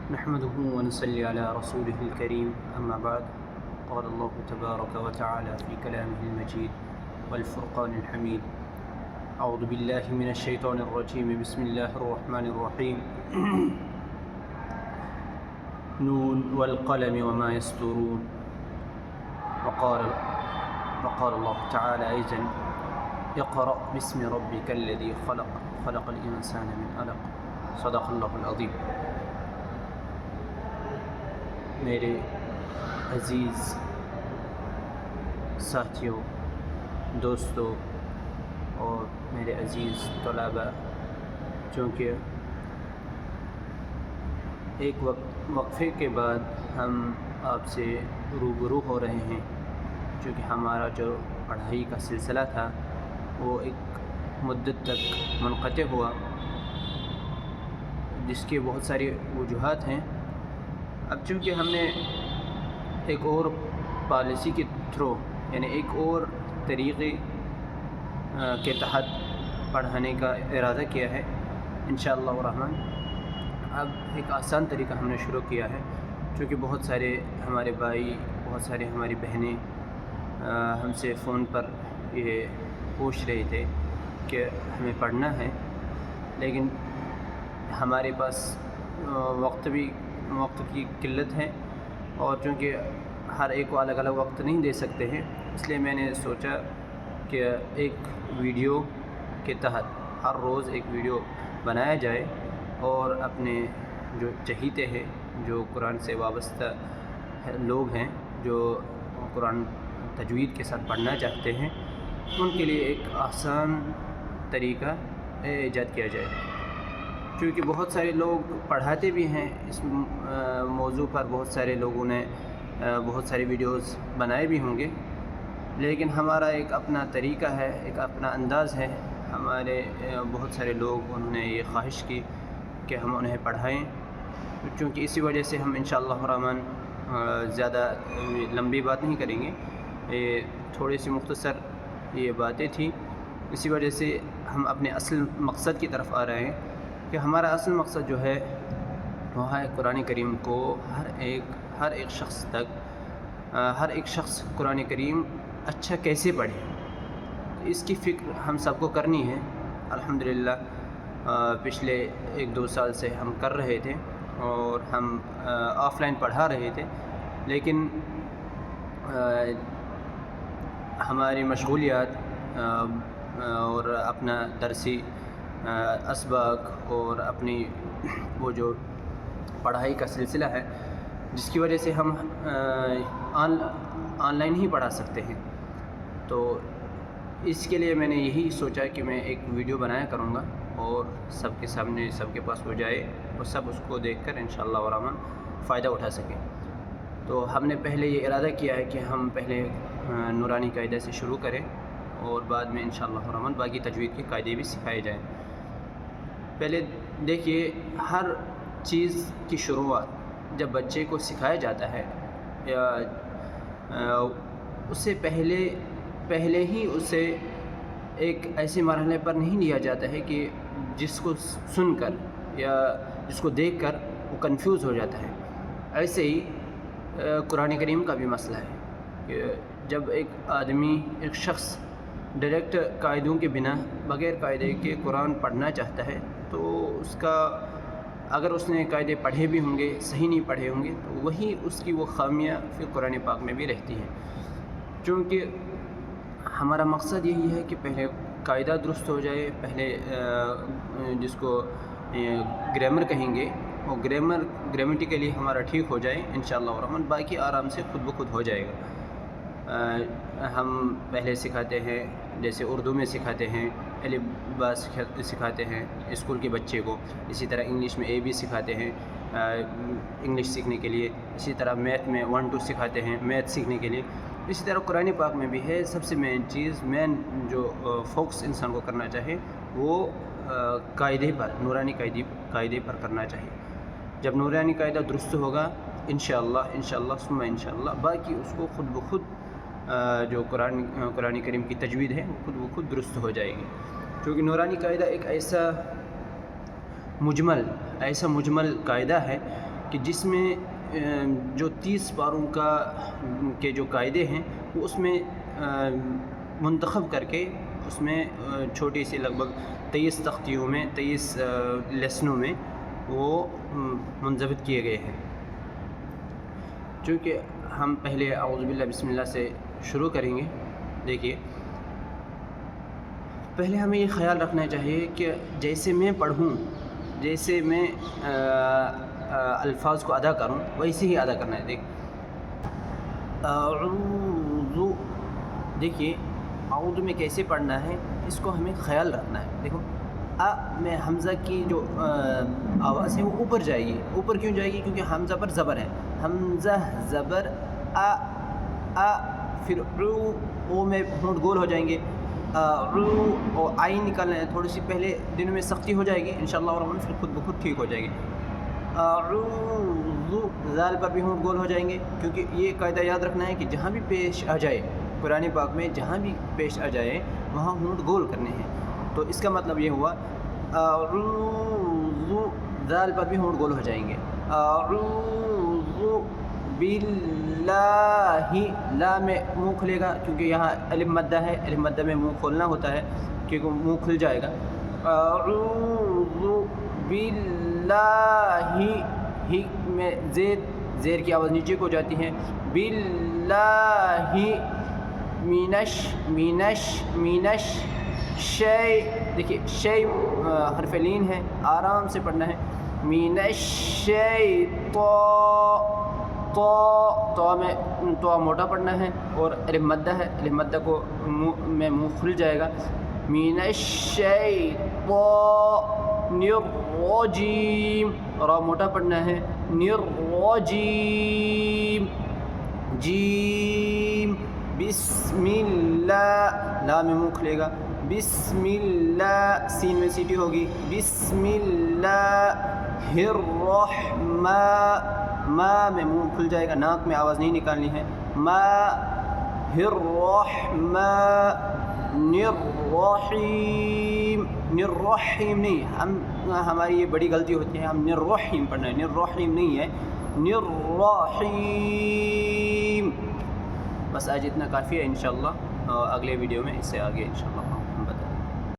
نحمده ونصلي على رسوله الكريم أما بعد. قال الله تبارك وتعالى في كلامه المجيد والفرقان الحميد: أعوذ بالله من الشيطان الرجيم. بسم الله الرحمن الرحيم. نون والقلم وما يسطرون. وقال الله تعالى أيضا: اقرأ باسم ربك الذي خلق الإنسان من علق. صدق اللہ العظیم. میرے عزیز ساتھیوں، دوستوں اور میرے عزیز طلباء، چونکہ ایک وقفے کے بعد ہم آپ سے روبرو ہو رہے ہیں، چونکہ ہمارا جو پڑھائی کا سلسلہ تھا وہ ایک مدت تک منقطع ہوا، جس کے بہت ساری وجوہات ہیں. اب چونکہ ہم نے ایک اور پالیسی کے تھرو، یعنی ایک اور طریقے کے تحت پڑھانے کا ارادہ کیا ہے انشاءاللہ الرحمن. اب ایک آسان طریقہ ہم نے شروع کیا ہے، چونکہ بہت سارے ہمارے بھائی، بہت سارے ہماری بہنیں ہم سے فون پر یہ پوچھ رہے تھے کہ ہمیں پڑھنا ہے، لیکن ہمارے پاس وقت کی قلت ہے، اور چونکہ ہر ایک کو الگ الگ وقت نہیں دے سکتے ہیں، اس لیے میں نے سوچا کہ ایک ویڈیو کے تحت ہر روز ایک ویڈیو بنایا جائے، اور اپنے جو چہیتے ہیں، جو قرآن سے وابستہ لوگ ہیں، جو قرآن تجوید کے ساتھ پڑھنا چاہتے ہیں، ان کے لیے ایک آسان طریقہ ایجاد کیا جائے. کیونکہ بہت سارے لوگ پڑھاتے بھی ہیں اس موضوع پر، بہت سارے لوگوں نے بہت سارے ویڈیوز بنائے بھی ہوں گے، لیکن ہمارا ایک اپنا طریقہ ہے، ایک اپنا انداز ہے. ہمارے بہت سارے لوگ انہوں نے یہ خواہش کی کہ ہم انہیں پڑھائیں، چونکہ اسی وجہ سے ہم انشاءاللہ الرحمن زیادہ لمبی بات نہیں کریں گے، یہ تھوڑی سی مختصر یہ باتیں تھیں. اسی وجہ سے ہم اپنے اصل مقصد کی طرف آ رہے ہیں کہ ہمارا اصل مقصد جو ہے وہ ہے قرآن کریم کو ہر ایک شخص تک، ہر ایک شخص قرآن کریم اچھا کیسے پڑھے، اس کی فکر ہم سب کو کرنی ہے. الحمدللہ پچھلے 1-2 سال سے ہم کر رہے تھے، اور ہم آف لائن پڑھا رہے تھے، لیکن ہماری مشغولیات اور اپنا درسی اسباق اور اپنی وہ جو پڑھائی کا سلسلہ ہے، جس کی وجہ سے ہم آن لائن ہی پڑھا سکتے ہیں. تو اس کے لیے میں نے یہی سوچا کہ میں ایک ویڈیو بنایا کروں گا، اور سب کے سامنے، سب کے پاس ہو جائے، اور سب اس کو دیکھ کر انشاءاللہ الرحمن فائدہ اٹھا سکیں. تو ہم نے پہلے یہ ارادہ کیا ہے کہ ہم پہلے نورانی قاعدہ سے شروع کریں، اور بعد میں انشاءاللہ الرحمن باقی تجوید کے قاعدے بھی سکھائے جائیں. پہلے دیکھیے، ہر چیز کی شروعات جب بچے کو سکھایا جاتا ہے، یا اس سے پہلے ہی اسے ایک ایسے مرحلے پر نہیں لیا جاتا ہے کہ جس کو سن کر یا جس کو دیکھ کر وہ کنفیوز ہو جاتا ہے. ایسے ہی قرآن کریم کا بھی مسئلہ ہے کہ جب ایک آدمی، ایک شخص ڈائریکٹ قاعدوں کے بنا، بغیر قاعدے کے قرآن پڑھنا چاہتا ہے، تو اس کا، اگر اس نے قاعدے پڑھے بھی ہوں گے، صحیح نہیں پڑھے ہوں گے، تو وہی اس کی وہ خامیاں پھر قرآن پاک میں بھی رہتی ہیں. چونکہ ہمارا مقصد یہی ہے کہ پہلے قاعدہ درست ہو جائے، پہلے جس کو گرامر کہیں گے، وہ گرامیٹیکلی ہمارا ٹھیک ہو جائے انشاءاللہ الرحمن، باقی آرام سے خود بخود ہو جائے گا. ہم پہلے سکھاتے ہیں، جیسے اردو میں سکھاتے ہیں، الف با سکھاتے ہیں اسکول کے بچے کو، اسی طرح انگلش میں A B سکھاتے ہیں انگلش سیکھنے کے لیے، اسی طرح میتھ میں 1-2 سکھاتے ہیں میتھ سیکھنے کے لیے. اسی طرح قرآن پاک میں بھی ہے. سب سے مین جو فوکس انسان کو کرنا چاہے وہ قاعدے پر، نورانی قاعدے پر کرنا چاہیے. جب نورانی قاعدہ درست ہوگا انشاءاللہ ثم انشاءاللہ باقی اس کو خود بخود جو قرآن کریم کی تجوید ہے وہ خود بخود درست ہو جائے گی. کیونکہ نورانی قاعدہ ایک ایسا مجمل قاعدہ ہے کہ جس میں جو 30 پاروں کے جو قاعدے ہیں وہ اس میں منتخب کر کے اس میں چھوٹی سی لگ بھگ 23 تختیوں میں 23 لیسنوں میں وہ منضبط کیے گئے ہیں۔ چونکہ ہم پہلے اعوذ باللہ بسم اللہ سے شروع کریں گے۔ دیکھیے، پہلے ہمیں یہ خیال رکھنا چاہیے کہ جیسے میں پڑھوں، جیسے میں الفاظ کو ادا کروں ویسے ہی ادا کرنا ہے۔ اعوذ، دیکھیے اعوذ میں کیسے پڑھنا ہے اس کو ہمیں خیال رکھنا ہے۔ دیکھو میں حمزہ کی جو آواز ہے وہ اوپر جائے گی۔ اوپر کیوں جائے گی؟ کیونکہ حمزہ پر زبر ہے۔ حمزہ زبر پھر او میں ہونٹ گول ہو جائیں گے۔ اور آئی نکالنا ہے، تھوڑی سی پہلے دنوں میں سختی ہو جائے گی انشاءاللہ الرحمن، پھر خود بخود ٹھیک ہو جائے گی۔ اعوذ، ذال پر بھی ہونٹ گول ہو جائیں گے، کیونکہ یہ قاعدہ یاد رکھنا ہے کہ جہاں بھی پیش آ جائے قرآن پاک میں، جہاں بھی پیش آ جائے وہاں ہونٹ گول کرنے ہیں۔ تو اس کا مطلب یہ ہوا اعوذ، ذال پر بھی ہونٹ گول ہو جائیں گے۔ اعوذ باللہ، لا میں منہ کھلے گا کیونکہ یہاں الف مدہ ہے، الف مدہ میں منہ کھولنا ہوتا ہے کیونکہ منہ کھل جائے گا۔ اعوذ باللہ، ہی میں زیر کی آواز نیچے کو جاتی ہے۔ باللہ مینش شے، دیکھیے شے حرف لین ہے، آرام سے پڑھنا ہے۔ مینش تو میں تو موٹا پڑھنا ہے اور الف مدہ ہے، الف مدہ کو میں منہ کھل جائے گا۔ من الشیطان الرجیم، را موٹا پڑھنا ہے۔ الرجیم، جیم، بسم اللہ، لا میں منہ کھلے گا۔ بسم اللہ، سین میں سیٹی ہوگی۔ بسم اللہ الرحمن، ما میں منہ کھل جائے گا، ناک میں آواز نہیں نکالنی ہے۔ ما الرحمن الرحیم، الرحیم نہیں، ہماری یہ بڑی غلطی ہوتی ہے، ہم الرحیم پڑھنا ہے، الرحیم نہیں ہے، الرحیم۔ بس آج اتنا کافی ہے، انشاءاللہ اگلے ویڈیو میں اس سے آگے انشاءاللہ